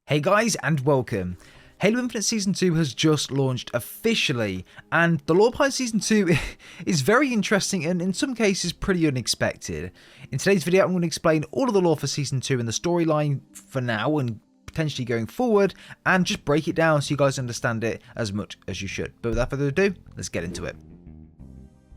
Hey guys, and welcome. Halo Infinite Season 2 has just launched officially, and the lore behind Season 2 is very interesting and in some cases pretty unexpected. In today's video I'm going to explain all of the lore for Season 2 and the storyline for now and potentially going forward, and just break it down so you guys understand it as much as you should. But without further ado, let's get into it.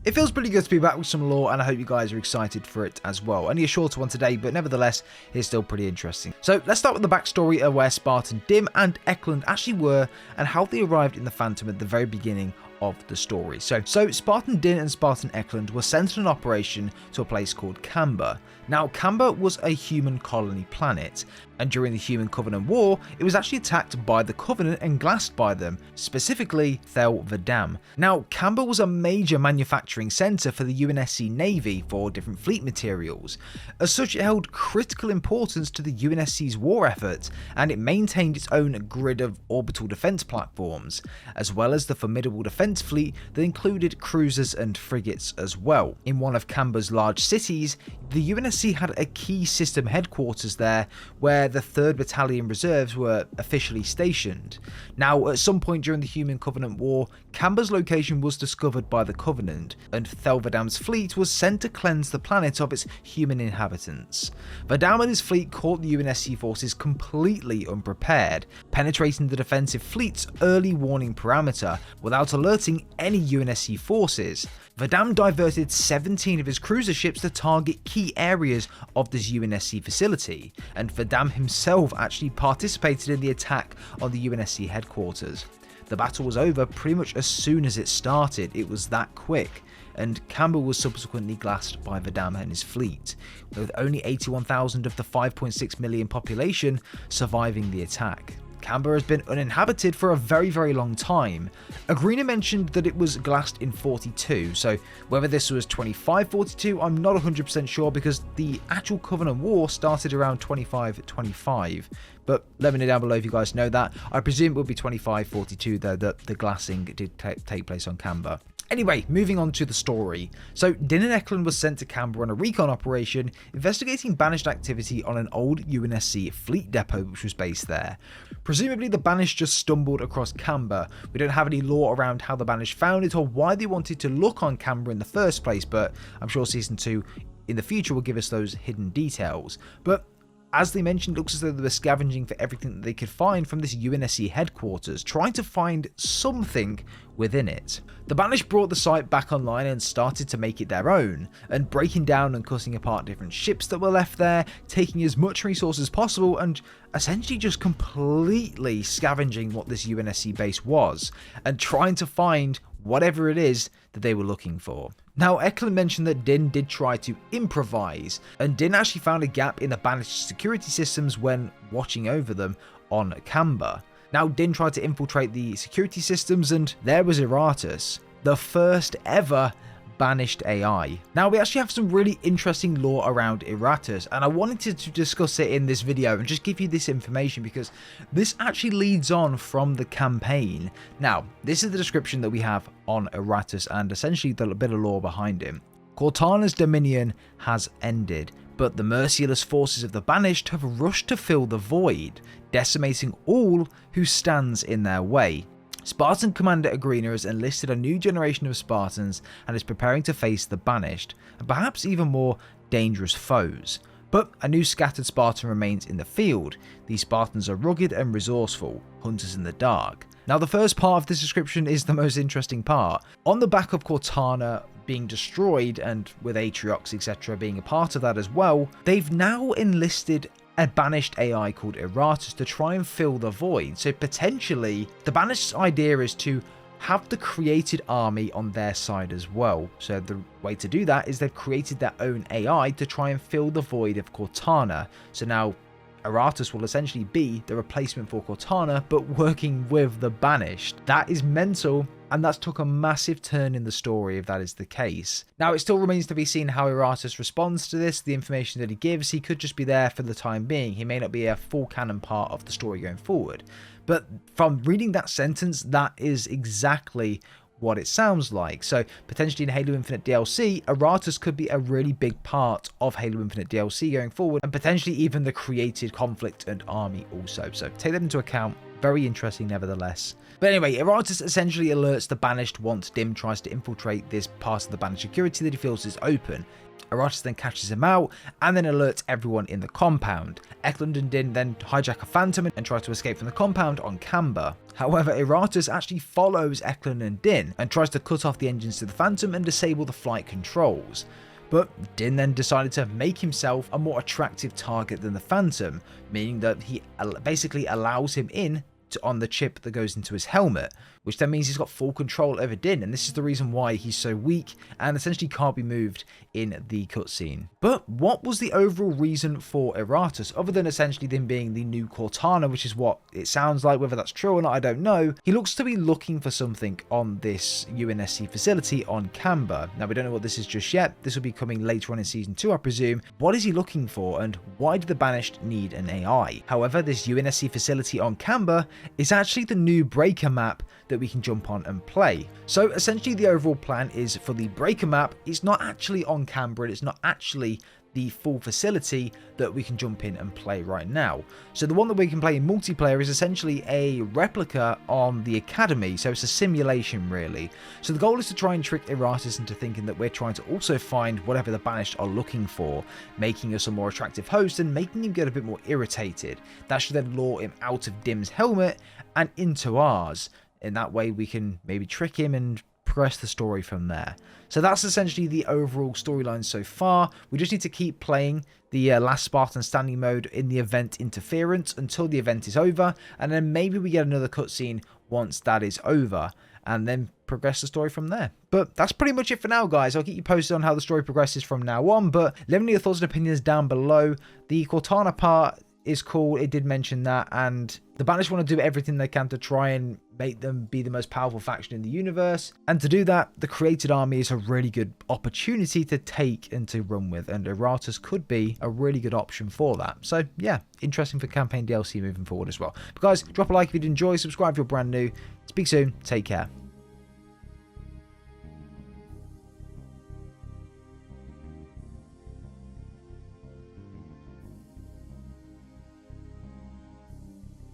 It feels pretty good to be back with some lore, and I hope you guys are excited for it as well. Only a shorter one today, but nevertheless, it's still pretty interesting. So let's start with the backstory of where Spartan, Dim and Eklund actually were, and how they arrived in the Phantom at the very beginning of the story. So Spartan Din and Spartan Eklund were sent on an operation to a place called Camber. Now, Camber was a human colony planet, and during the Human Covenant War, it was actually attacked by the Covenant and glassed by them, specifically Thel Vadam. Now, Camber was a major manufacturing centre for the UNSC Navy for different fleet materials. As such, it held critical importance to the UNSC's war effort, and it maintained its own grid of orbital defence platforms, as well as the formidable defence fleet that included cruisers and frigates as well. In one of Camber's large cities, the UNSC had a key system headquarters there where the 3rd Battalion Reserves were officially stationed. Now, at some point during the Human Covenant War, Camber's location was discovered by the Covenant, and Thel Vadam's fleet was sent to cleanse the planet of its human inhabitants. Vadam and his fleet caught the UNSC forces completely unprepared, penetrating the defensive fleet's early warning parameter without alerting any UNSC forces. Vadam diverted 17 of his cruiser ships to target key areas of this UNSC facility, and Vadam himself actually participated in the attack on the UNSC headquarters. The battle was over pretty much as soon as it started. It was that quick, and Camber was subsequently glassed by Vadam and his fleet, with only 81,000 of the 5.6 million population surviving the attack. Camber has been uninhabited for a very long time. Agrina mentioned that it was glassed in 42, so whether this was 2542 I'm not 100% sure, because the actual Covenant War started around 2525, but let me know down below if you guys know that. I presume it would be 2542 though, that the glassing did take place on Camber. Anyway, moving on to the story. So, Din and Eklund was sent to Camber on a recon operation, investigating Banished activity on an old UNSC fleet depot which was based there. Presumably the Banished just stumbled across Camber. We don't have any lore around how the Banished found it or why they wanted to look on Camber in the first place, but I'm sure Season 2 in the future will give us those hidden details. But as they mentioned, it looks as though they were scavenging for everything that they could find from this UNSC headquarters, trying to find something within it. The Banished brought the site back online and started to make it their own, and breaking down and cutting apart different ships that were left there, taking as much resources as possible, and essentially just completely scavenging what this UNSC base was, and trying to find whatever it is that they were looking for. Now, Eklund mentioned that Din did try to improvise, and Din actually found a gap in the Banished security systems when watching over them on Camber. Now, Din tried to infiltrate the security systems, and there was Eratus, the first ever Banished AI. Now, we actually have some really interesting lore around Eratus, and I wanted to discuss it in this video and just give you this information because this actually leads on from the campaign. Now, this is the description that we have on Eratus and essentially the bit of lore behind him. Cortana's dominion has ended, but the merciless forces of the Banished have rushed to fill the void, decimating all who stands in their way. Spartan Commander Agrina has enlisted a new generation of Spartans and is preparing to face the Banished, and perhaps even more dangerous foes. But a new scattered Spartan remains in the field. These Spartans are rugged and resourceful, hunters in the dark. Now, the first part of this description is the most interesting part. On the back of Cortana being destroyed, and with Atriox etc. being a part of that as well, they've now enlisted a Banished AI called Eratus to try and fill the void. So potentially, the Banished's idea is to have the created army on their side as well. So the way to do that is they've created their own AI to try and fill the void of Cortana. So now Eratus will essentially be the replacement for Cortana, but working with the Banished. That is mental, and that's took a massive turn in the story if that is the case. Now, it still remains to be seen how Eratus responds to this, the information that he gives. He could just be there for the time being. He may not be a full canon part of the story going forward. But from reading that sentence, that is exactly what it sounds like. So potentially in Halo Infinite DLC, Eratus could be a really big part of Halo Infinite DLC going forward, and potentially even the created conflict and army also. So take that into account. Very interesting nevertheless. But anyway, Eratus essentially alerts the Banished once Dim tries to infiltrate this part of the Banished security that he feels is open. Eratus then catches him out and then alerts everyone in the compound. Eklund and Din then hijack a Phantom and try to escape from the compound on Camber. However, Eratus actually follows Eklund and Din and tries to cut off the engines to the Phantom and disable the flight controls. But Din then decided to make himself a more attractive target than the Phantom, meaning that he basically allows him in on the chip that goes into his helmet, which then means he's got full control over Din, and this is the reason why he's so weak and essentially can't be moved in the cutscene. But what was the overall reason for Eratus, other than essentially them being the new Cortana, which is what it sounds like? Whether that's true or not, I don't know. He looks to be looking for something on this UNSC facility on Camber. Now, we don't know what this is just yet. This will be coming later on in Season 2, I presume. What is he looking for, and why do the Banished need an AI? However, this UNSC facility on Camber is actually the new Breaker map that we can jump on and play. So essentially the overall plan is for the Breaker map, it's not actually on Camber, it's not actually the full facility that we can jump in and play right now. So the one that we can play in multiplayer is essentially a replica on the Academy, so it's a simulation really. So the goal is to try and trick Eratus into thinking that we're trying to also find whatever the Banished are looking for, making us a more attractive host and making him get a bit more irritated. That should then lure him out of Dim's helmet and into ours. In that way we can maybe trick him and progress the story from there. So that's essentially the overall storyline so far. We just need to keep playing the last Spartan standing mode in the event interference until the event is over, and then maybe we get another cutscene once that is over, and then progress the story from there. But that's pretty much it for now, guys. I'll keep you posted on how the story progresses from now on, but let me know your thoughts and opinions down below. The Cortana part is cool, it did mention that, and the Banished want to do everything they can to try and make them be the most powerful faction in the universe, and to do that the created army is a really good opportunity to take and to run with, and Eratus could be a really good option for that. So yeah, interesting for campaign DLC moving forward as well. But guys, drop a like if you did enjoy, subscribe if you're brand new. Speak soon, take care.